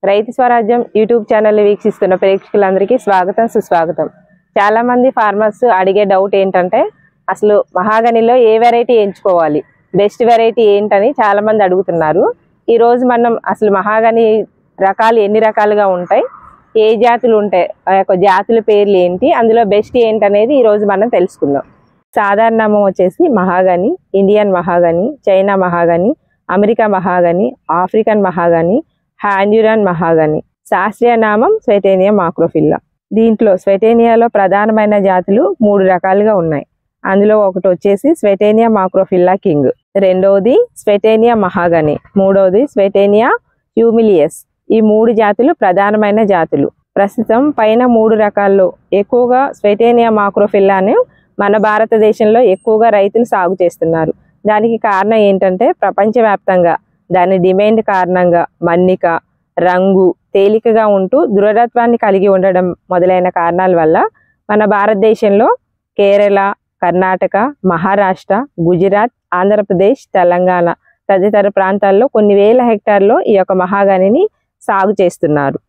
రైతు స్వరాజ్యం YouTube channel వీక్షిస్తున్న ప్రేక్షకులందరికీ స్వాగతం సుస్వాగతం. చాలా మంది ఫార్మర్స్ అడిగే డౌట్ ఏంటంటే అసలు మహాగనిలో ఏ వెరైటీ ఎంచుకోవాలి, బెస్ట్ వెరైటీ ఏంటని చాలా మంది అడుగుతున్నారు. ఈ రోజు మనం అసలు మహాగని రకాలు ఎన్ని రకాలుగా ఉంటాయి, ఏ జాతులు ఉంటాయి, ఆ యొక్క జాతుల పేర్లు ఏంటి, అందులో బెస్ట్ ఏంటనేది ఈ రోజు మనం తెలుసుకుందాం. సాధారణ నామం వచ్చేసి మహాగని, ఇండియన్ మహాగని, చైనా మహాగని, అమెరికా మహాగని, ఆఫ్రికన్ మహాగని, హాండ్యురాన్ మహాగని. శాస్త్రీయ నామం స్వెటేనియా మాక్రోఫిల్లా. దీంట్లో స్వెటేనియాలో ప్రధానమైన జాతులు 3 రకాలుగా ఉన్నాయి. అందులో ఒకటి వచ్చేసి స్వెటేనియా మాక్రోఫిల్లా కింగ్, రెండవది స్వెటేనియా మహాగని, మూడవది స్వెటేనియా హ్యూమిలియస్. ఈ 3 జాతులు ప్రధానమైన జాతులు. ప్రస్తుతం పైన 3 రకాల్లో ఎక్కువగా స్వెటేనియా మాక్రోఫిల్లాను మన భారతదేశంలో ఎక్కువగా రైతులు సాగు చేస్తున్నారు. దానికి కారణం ఏంటంటే ప్రపంచవ్యాప్తంగా దాని డిమాండ్ కారణంగా మన్నిక, రంగు, తేలికగా ఉంటూ దృఢత్వాన్ని కలిగి ఉండడం మొదలైన కారణాల వల్ల మన భారతదేశంలో కేరళ, కర్ణాటక, మహారాష్ట్ర, గుజరాత్, ఆంధ్రప్రదేశ్, తెలంగాణ తదితర ప్రాంతాల్లో కొన్ని వేల హెక్టార్లో ఈ యొక్క మహాగనిని సాగు చేస్తున్నారు.